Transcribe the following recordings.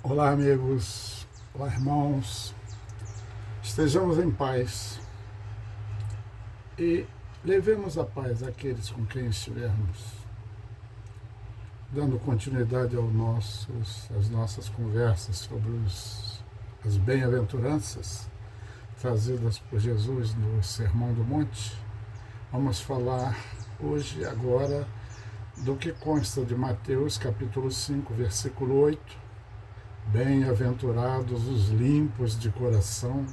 Olá, amigos. Olá, irmãos. Estejamos em paz e levemos a paz àqueles com quem estivermos, dando continuidade às nossas conversas sobre as bem-aventuranças trazidas por Jesus no Sermão do Monte. Vamos falar hoje, agora, do que consta de Mateus, capítulo 5, versículo 8. Bem-aventurados os limpos de coração,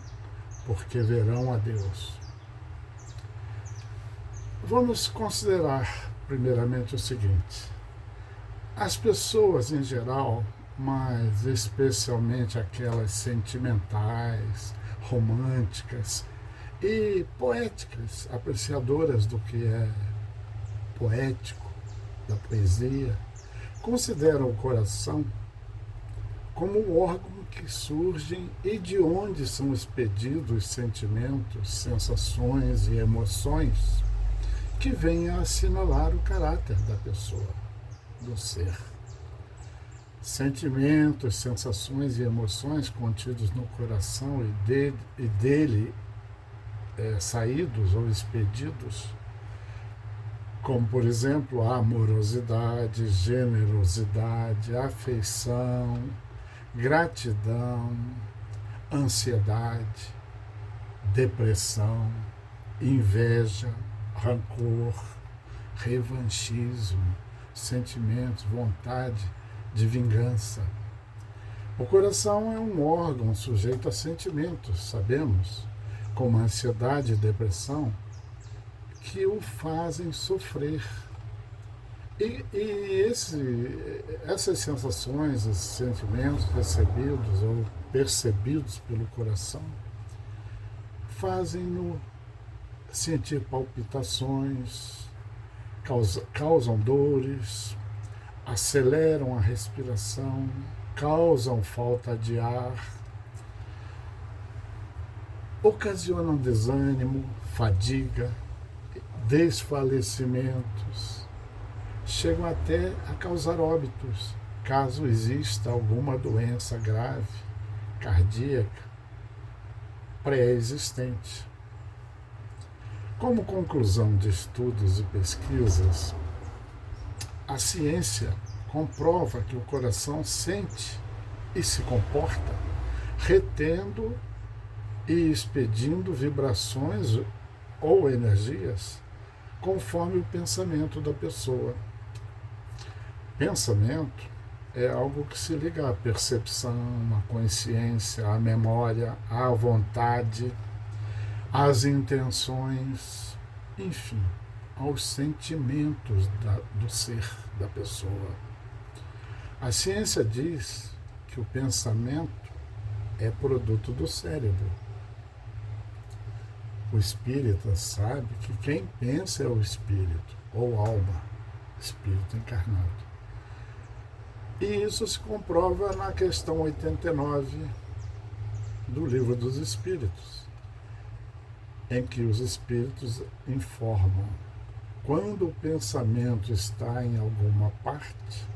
porque verão a Deus. Vamos considerar primeiramente o seguinte: as pessoas em geral, mas especialmente aquelas sentimentais, românticas e poéticas, apreciadoras do que é poético, da poesia, consideram o coração como o órgão que surgem e de onde são expedidos sentimentos, sensações e emoções que vêm a assinalar o caráter da pessoa, do ser. Sentimentos, sensações e emoções contidos no coração e dele saídos ou expedidos, como, por exemplo, a amorosidade, generosidade, afeição, gratidão, ansiedade, depressão, inveja, rancor, revanchismo, sentimentos, vontade de vingança. O coração é um órgão sujeito a sentimentos, sabemos, como a ansiedade e depressão, que o fazem sofrer. Essas sensações, esses sentimentos recebidos ou percebidos pelo coração fazem-no sentir palpitações, causam dores, aceleram a respiração, causam falta de ar, ocasionam desânimo, fadiga, desfalecimentos, chegam até a causar óbitos, caso exista alguma doença grave, cardíaca, pré-existente. Como conclusão de estudos e pesquisas, a ciência comprova que o coração sente e se comporta, retendo e expedindo vibrações ou energias conforme o pensamento da pessoa. Pensamento é algo que se liga à percepção, à consciência, à memória, à vontade, às intenções, enfim, aos sentimentos do ser da pessoa. A ciência diz que o pensamento é produto do cérebro. O espírita sabe que quem pensa é o espírito, ou alma, espírito encarnado. E isso se comprova na questão 89 do Livro dos Espíritos, em que os espíritos informam: quando o pensamento está em alguma parte,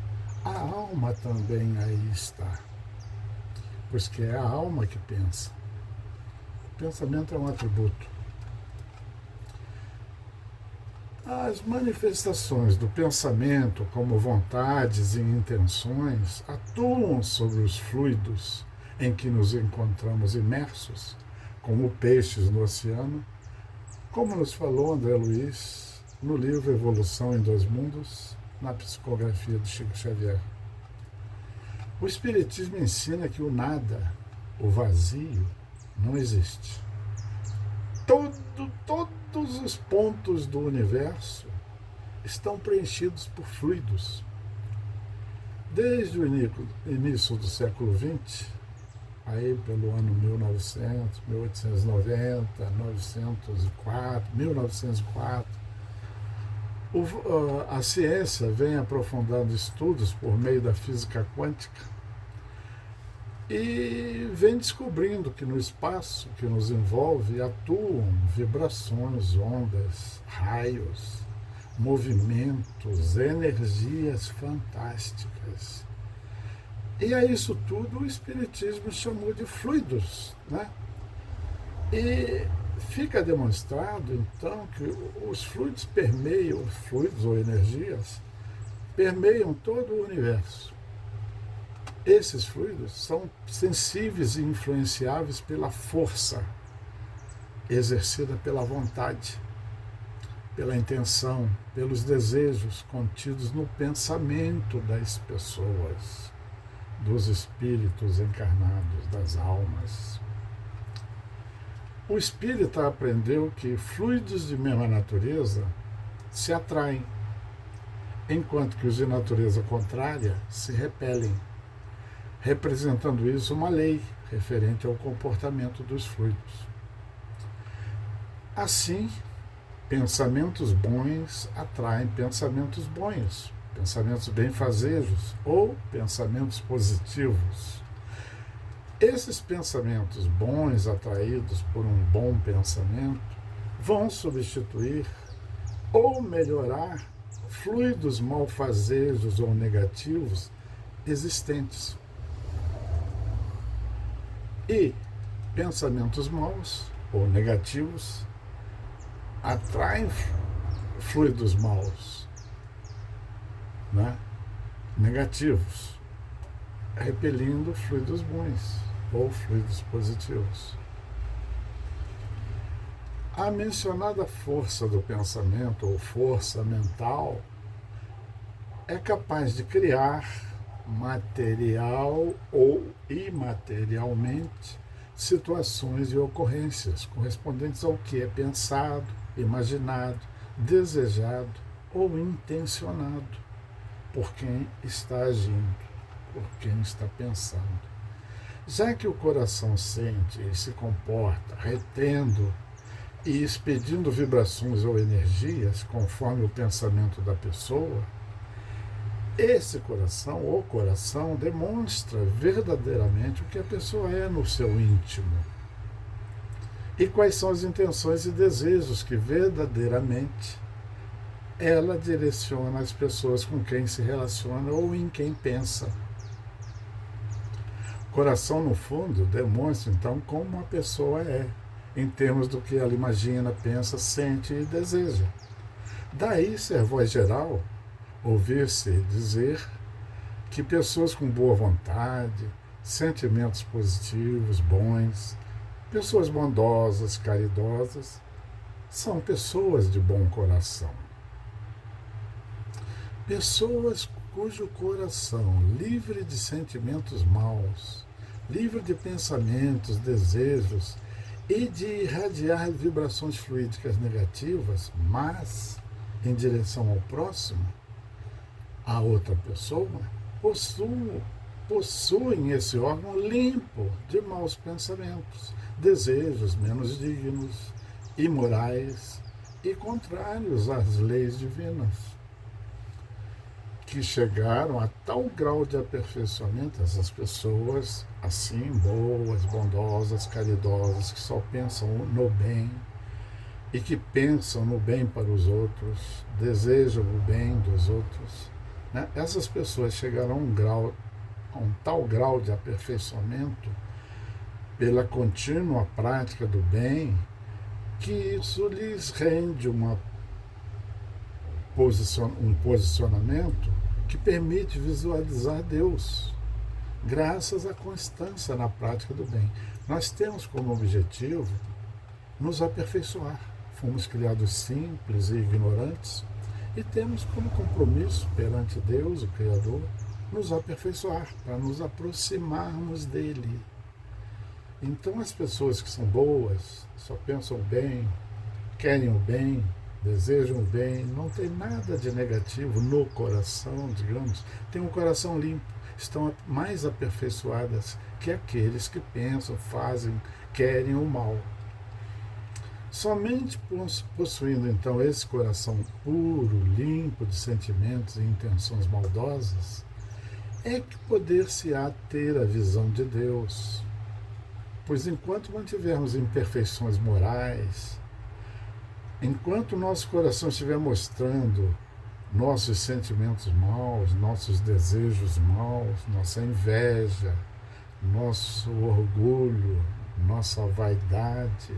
a alma também aí está, pois que é a alma que pensa. O pensamento é um atributo. As manifestações do pensamento, como vontades e intenções, atuam sobre os fluidos em que nos encontramos imersos, como peixes no oceano, como nos falou André Luiz no livro Evolução em Dois Mundos, na psicografia de Chico Xavier. O Espiritismo ensina que o nada, o vazio, não existe. Todos os pontos do universo estão preenchidos por fluidos. Desde o início do século XX, aí pelo ano 1900, 1890, 1904, a ciência vem aprofundando estudos por meio da física quântica e vem descobrindo que no espaço que nos envolve atuam vibrações, ondas, raios, movimentos, energias fantásticas. E a isso tudo o Espiritismo chamou de fluidos, né? E fica demonstrado, então, que os fluidos permeiam, os fluidos ou energias, permeiam todo o universo. Esses fluidos são sensíveis e influenciáveis pela força exercida pela vontade, pela intenção, pelos desejos contidos no pensamento das pessoas, dos espíritos encarnados, das almas. O espírita aprendeu que fluidos de mesma natureza se atraem, enquanto que os de natureza contrária se repelem, representando isso uma lei referente ao comportamento dos fluidos. Assim, pensamentos bons atraem pensamentos bons, pensamentos benfazejos ou pensamentos positivos. Esses pensamentos bons atraídos por um bom pensamento vão substituir ou melhorar fluidos malfazejos ou negativos existentes. E pensamentos maus ou negativos atraem fluidos maus, né? Negativos, repelindo fluidos bons ou fluidos positivos. A mencionada força do pensamento ou força mental é capaz de criar material ou imaterialmente situações e ocorrências correspondentes ao que é pensado, imaginado, desejado ou intencionado por quem está agindo, por quem está pensando. Já que o coração sente e se comporta retendo e expedindo vibrações ou energias conforme o pensamento da pessoa, esse coração ou coração demonstra verdadeiramente o que a pessoa é no seu íntimo e quais são as intenções e desejos que verdadeiramente ela direciona às pessoas com quem se relaciona ou em quem pensa. O coração, no fundo, demonstra então como a pessoa é, em termos do que ela imagina, pensa, sente e deseja. Daí ser voz geral, ouvir-se dizer que pessoas com boa vontade, sentimentos positivos, bons, pessoas bondosas, caridosas, são pessoas de bom coração. Pessoas cujo coração, livre de sentimentos maus, livre de pensamentos, desejos e de irradiar vibrações fluídicas negativas, mas em direção ao próximo, a outra pessoa, possuem esse órgão limpo de maus pensamentos, desejos menos dignos, imorais e contrários às leis divinas, que chegaram a tal grau de aperfeiçoamento, essas pessoas assim, boas, bondosas, caridosas, que só pensam no bem e que pensam no bem para os outros, desejam o bem dos outros, né? Essas pessoas chegaram a um tal grau de aperfeiçoamento pela contínua prática do bem, que isso lhes rende um posicionamento que permite visualizar Deus, graças à constância na prática do bem. Nós temos como objetivo nos aperfeiçoar. Fomos criados simples e ignorantes e temos como compromisso perante Deus, o Criador, nos aperfeiçoar, para nos aproximarmos dele. Então as pessoas que são boas, só pensam bem, querem o bem, desejam o bem, não tem nada de negativo no coração, digamos, tem um coração limpo, estão mais aperfeiçoadas que aqueles que pensam, fazem, querem o mal. Somente possuindo então esse coração puro, limpo de sentimentos e intenções maldosas, é que poder-se-á ter a visão de Deus. Pois enquanto mantivermos imperfeições morais, enquanto o nosso coração estiver mostrando nossos sentimentos maus, nossos desejos maus, nossa inveja, nosso orgulho, nossa vaidade,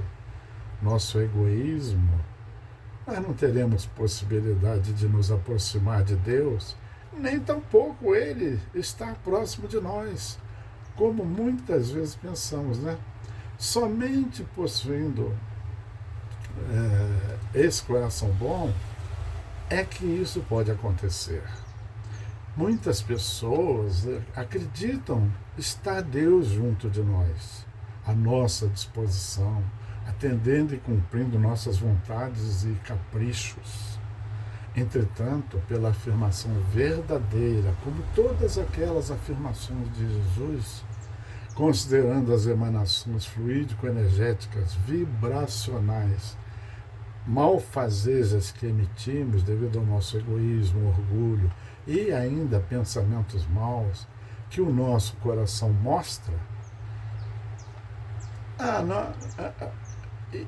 nosso egoísmo, nós não teremos possibilidade de nos aproximar de Deus, nem tampouco Ele está próximo de nós, como muitas vezes pensamos, né? Somente possuindo esse coração bom é que isso pode acontecer. Muitas pessoas acreditam estar Deus junto de nós, à nossa disposição, atendendo e cumprindo nossas vontades e caprichos. Entretanto, pela afirmação verdadeira, como todas aquelas afirmações de Jesus, considerando as emanações fluídico-energéticas vibracionais malfazejas que emitimos devido ao nosso egoísmo, orgulho e ainda pensamentos maus que o nosso coração mostra,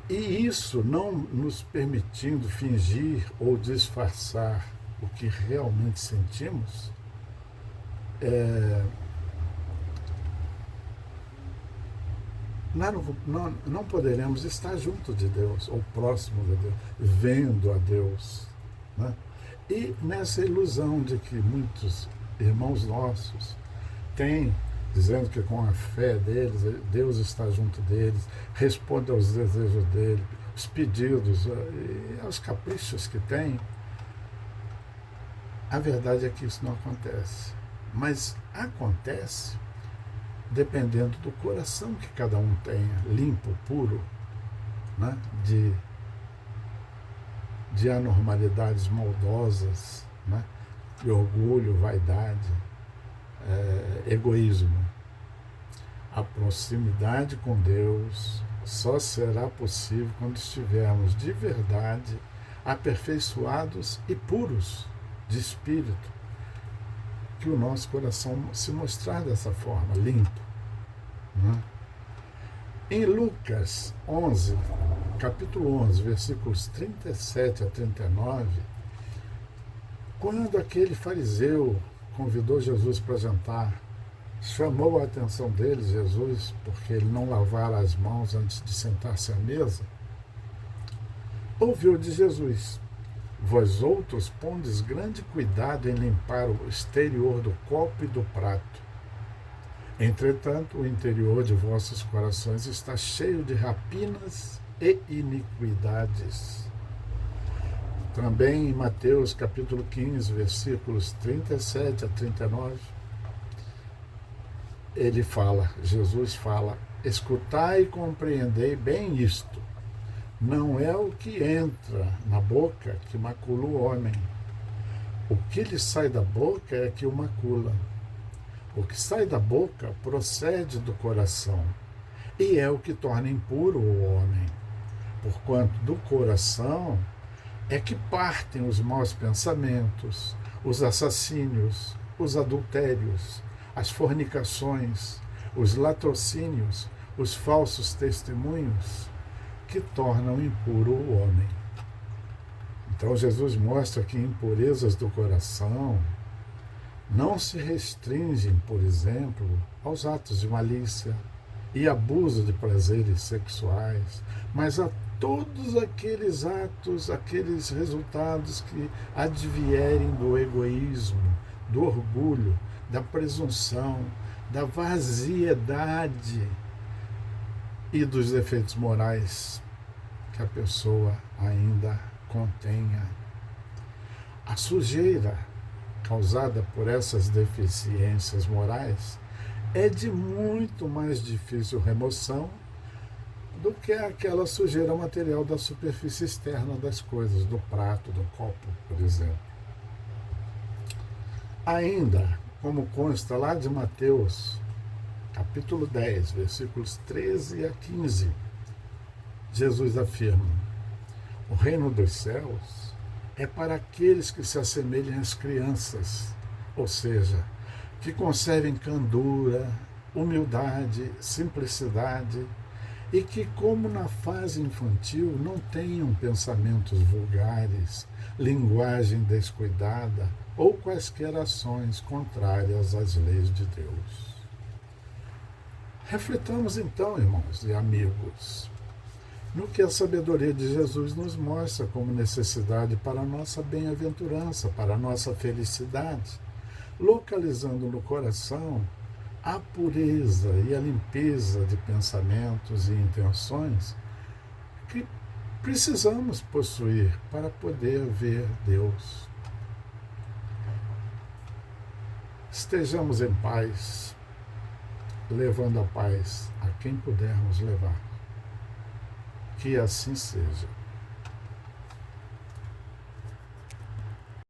e isso não nos permitindo fingir ou disfarçar o que realmente sentimos, não poderemos estar junto de Deus, ou próximo de Deus, vendo a Deus. Né? E nessa ilusão de que muitos irmãos nossos têm, dizendo que com a fé deles, Deus está junto deles, responde aos desejos dele, os pedidos e aos caprichos que têm, a verdade é que isso não acontece. Mas acontece dependendo do coração que cada um tenha, limpo, puro, né? de anormalidades maldosas, né? De orgulho, vaidade, egoísmo. A proximidade com Deus só será possível quando estivermos de verdade aperfeiçoados e puros de espírito, que o nosso coração se mostrar dessa forma, limpo. Né? Em Lucas 11, capítulo 11, versículos 37 a 39, quando aquele fariseu convidou Jesus para jantar, chamou a atenção dele, Jesus, porque ele não lavara as mãos antes de sentar-se à mesa, ouviu de Jesus: vós outros pondes grande cuidado em limpar o exterior do copo e do prato. Entretanto, o interior de vossos corações está cheio de rapinas e iniquidades. Também em Mateus capítulo 15, versículos 37 a 39, Jesus fala: escutai e compreendei bem isto. Não é o que entra na boca que macula o homem. O que lhe sai da boca é que o macula. O que sai da boca procede do coração, e é o que torna impuro o homem. Porquanto do coração é que partem os maus pensamentos, os assassínios, os adultérios, as fornicações, os latrocínios, os falsos testemunhos, que tornam impuro o homem. Então Jesus mostra que impurezas do coração não se restringem, por exemplo, aos atos de malícia e abuso de prazeres sexuais, mas a todos aqueles atos, aqueles resultados que advierem do egoísmo, do orgulho, da presunção, da vaziedade e dos defeitos morais que a pessoa ainda contenha. A sujeira causada por essas deficiências morais é de muito mais difícil remoção do que aquela sujeira material da superfície externa das coisas, do prato, do copo, por exemplo. Ainda, como consta lá de Mateus, capítulo 10, versículos 13 a 15, Jesus afirma: o reino dos céus é para aqueles que se assemelham às crianças, ou seja, que conservem candura, humildade, simplicidade, e que, como na fase infantil, não tenham pensamentos vulgares, linguagem descuidada ou quaisquer ações contrárias às leis de Deus. Refletamos então, irmãos e amigos, no que a sabedoria de Jesus nos mostra como necessidade para a nossa bem-aventurança, para a nossa felicidade, localizando no coração a pureza e a limpeza de pensamentos e intenções que precisamos possuir para poder ver Deus. Estejamos em paz, levando a paz a quem pudermos levar. Que assim seja.